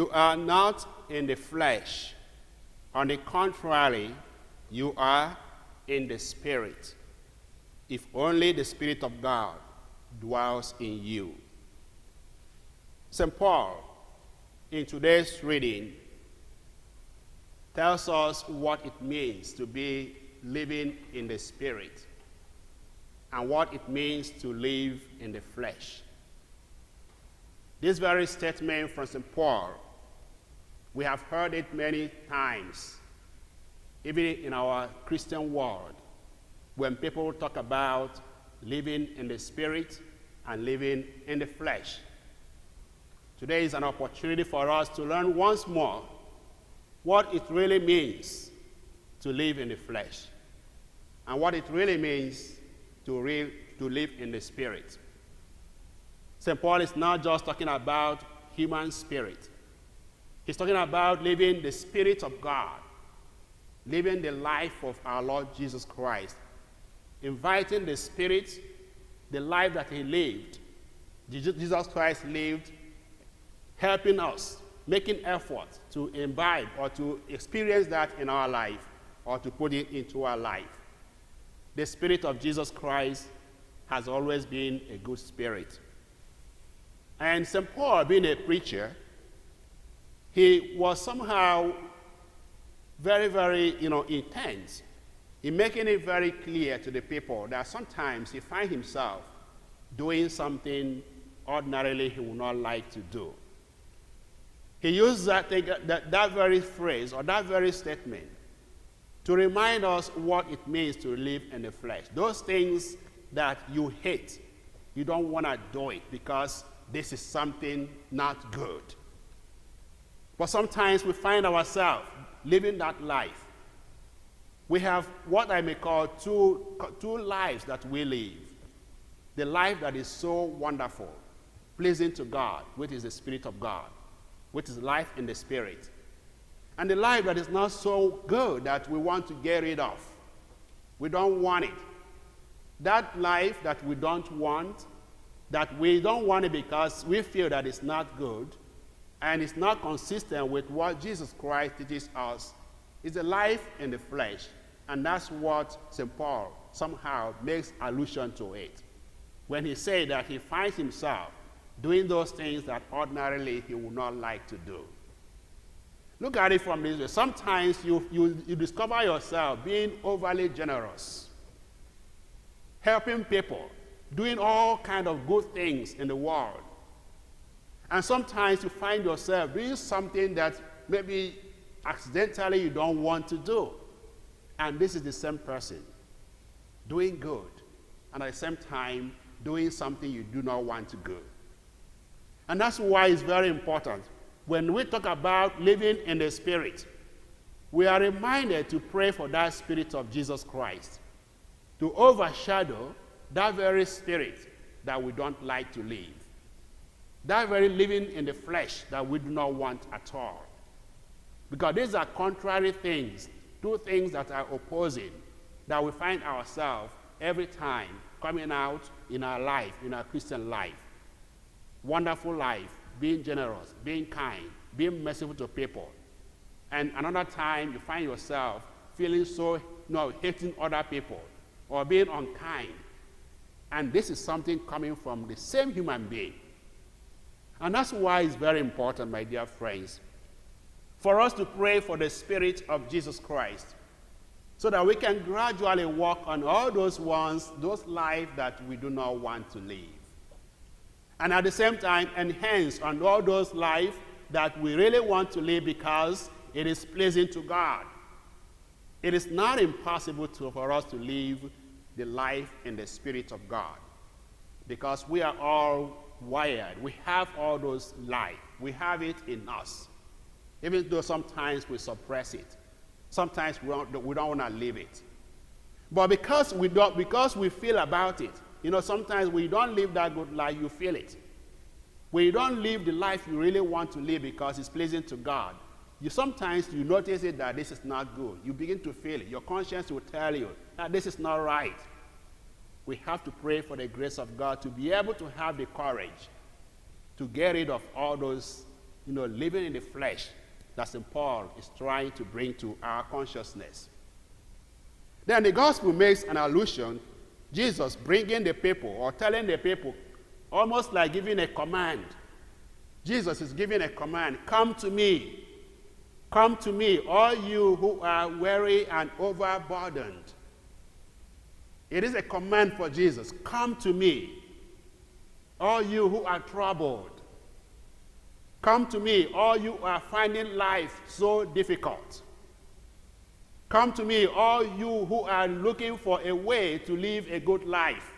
You are not in the flesh. On the contrary, you are in the Spirit, if only the Spirit of God dwells in you. St. Paul, in today's reading, tells us what it means to be living in the Spirit and what it means to live in the flesh. This very statement from St. Paul, we have heard it many times, even in our Christian world, when people talk about living in the Spirit and living in the flesh. Today is an opportunity for us to learn once more what it really means to live in the flesh and what it really means to live in the Spirit. St. Paul is not just talking about human spirit. He's talking about living the Spirit of God, living the life of our Lord Jesus Christ, inviting the Spirit, the life that he lived, Jesus Christ lived, helping us, making effort to imbibe or to experience that in our life or to put it into our life. The Spirit of Jesus Christ has always been a good spirit. And St. Paul, being a preacher, he was somehow very, very, intense in making it very clear to the people that sometimes he finds himself doing something ordinarily he would not like to do. He used that very phrase or that very statement to remind us what it means to live in the flesh. Those things that you hate, you don't want to do it because this is something not good. But sometimes we find ourselves living that life. We have what I may call two lives that we live. The life that is so wonderful, pleasing to God, which is the Spirit of God, which is life in the Spirit. And the life that is not so good that we want to get rid of. We don't want it. That life that we don't want it because we feel that it's not good and it's not consistent with what Jesus Christ teaches us, is a life in the flesh. And that's what St. Paul somehow makes allusion to it when he said that he finds himself doing those things that ordinarily he would not like to do. Look at it from this way. Sometimes you discover yourself being overly generous, helping people, doing all kinds of good things in the world. And sometimes you find yourself doing something that maybe accidentally you don't want to do. And this is the same person doing good and at the same time doing something you do not want to do. And that's why it's very important. When we talk about living in the Spirit, we are reminded to pray for that Spirit of Jesus Christ to overshadow that very spirit that we don't like to live. That very living in the flesh that we do not want at all. Because these are contrary things, two things that are opposing, that we find ourselves every time coming out in our life, in our Christian life. Wonderful life, being generous, being kind, being merciful to people. And another time you find yourself feeling so, hating other people or being unkind. And this is something coming from the same human being. And that's why it's very important, my dear friends, for us to pray for the Spirit of Jesus Christ so that we can gradually work on all those lives that we do not want to live. And at the same time, enhance on all those lives that we really want to live because it is pleasing to God. It is not impossible for us to live the life in the Spirit of God because we are all wired. We have all those life. We have it in us. Even though sometimes we suppress it. Sometimes we don't want to live it. But because we feel about it, sometimes we don't live that good life, you feel it. When you don't live the life you really want to live because it's pleasing to God, sometimes you notice it that this is not good. You begin to feel it. Your conscience will tell you that this is not right. We have to pray for the grace of God to be able to have the courage to get rid of all those living in the flesh that St. Paul is trying to bring to our consciousness. Then the gospel makes an allusion, Jesus bringing the people or telling the people, almost like giving a command. Jesus is giving a command, come to me, all you who are weary and overburdened. It is a command for Jesus, come to me, all you who are troubled. Come to me, all you who are finding life so difficult. Come to me, all you who are looking for a way to live a good life,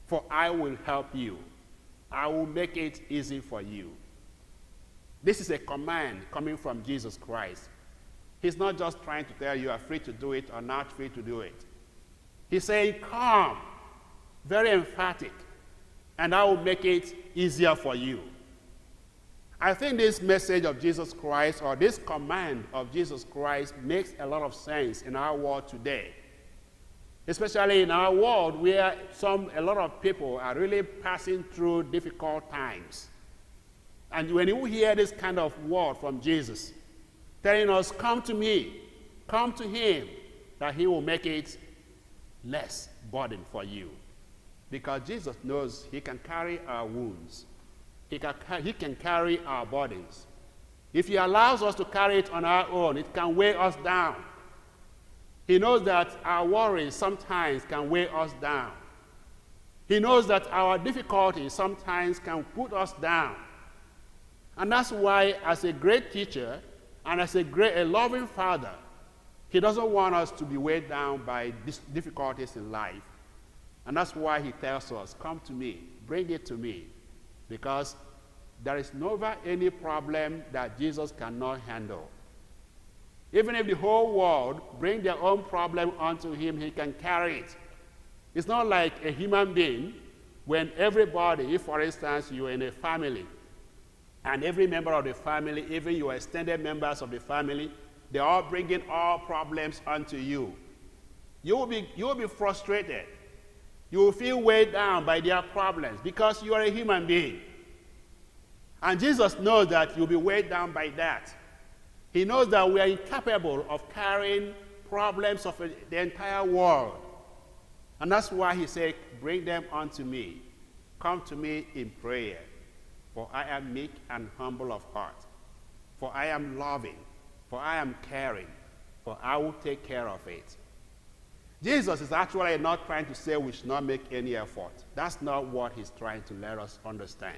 for I will help you. I will make it easy for you. This is a command coming from Jesus Christ. He's not just trying to tell you are free to do it or not free to do it. He's saying, come, very emphatic, and I will make it easier for you. I think this message of Jesus Christ, or this command of Jesus Christ, makes a lot of sense in our world today. Especially in our world where a lot of people are really passing through difficult times. And when you hear this kind of word from Jesus, telling us, come to me, come to him, that he will make it less burden for you. Because Jesus knows he can carry our wounds. He can carry our burdens. If he allows us to carry it on our own, it can weigh us down. He knows that our worries sometimes can weigh us down. He knows that our difficulties sometimes can put us down. And that's why, as a great teacher and as a loving father, he doesn't want us to be weighed down by difficulties in life. And that's why he tells us, come to me, bring it to me. Because there is never any problem that Jesus cannot handle. Even if the whole world bring their own problem onto him, he can carry it. It's not like a human being when everybody, if for instance you're in a family, and every member of the family, even your extended members of the family, they're all bringing all problems onto you. You will be frustrated. You will feel weighed down by their problems because you are a human being. And Jesus knows that you'll be weighed down by that. He knows that we are incapable of carrying problems of the entire world. And that's why he said, bring them unto me. Come to me in prayer. For I am meek and humble of heart. For I am loving. For I am caring. For I will take care of it. Jesus is actually not trying to say we should not make any effort. That's not what he's trying to let us understand.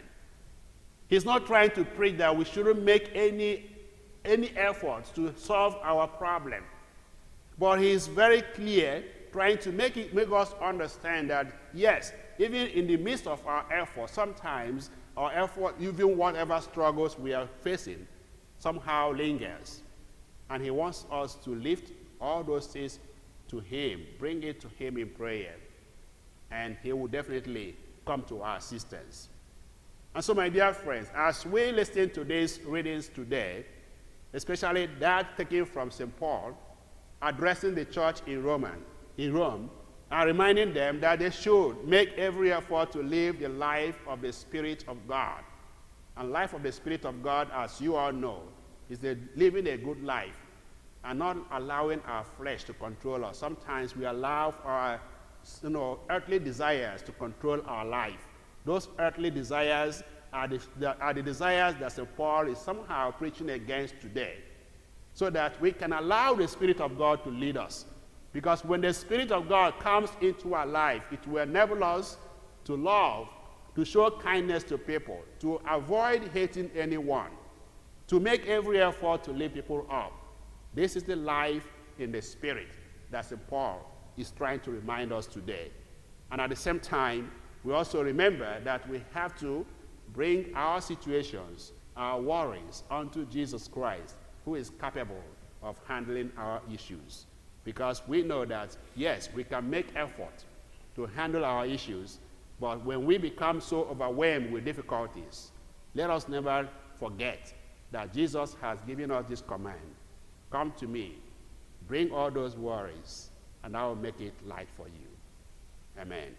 He's not trying to preach that we shouldn't make any efforts to solve our problem. But he's very clear, trying to make us understand that, yes, even in the midst of our effort, sometimes our effort, even whatever struggles we are facing, somehow lingers. And he wants us to lift all those things to him, bring it to him in prayer, and he will definitely come to our assistance. And so, my dear friends, as we listen to these readings today, especially that taken from St. Paul, addressing the church in Rome, and reminding them that they should make every effort to live the life of the Spirit of God. And life of the Spirit of God, as you all know, is living a good life and not allowing our flesh to control us. Sometimes we allow our earthly desires to control our life. Those earthly desires are the desires that St. Paul is somehow preaching against today, so that we can allow the Spirit of God to lead us. Because when the Spirit of God comes into our life, it will enable us to love, to show kindness to people, to avoid hating anyone, to make every effort to lift people up. This is the life in the Spirit that St. Paul is trying to remind us today. And at the same time, we also remember that we have to bring our situations, our worries, onto Jesus Christ, who is capable of handling our issues. Because we know that, yes, we can make effort to handle our issues, but when we become so overwhelmed with difficulties, let us never forget that Jesus has given us this command: come to me, bring all those worries, and I will make it light for you. Amen.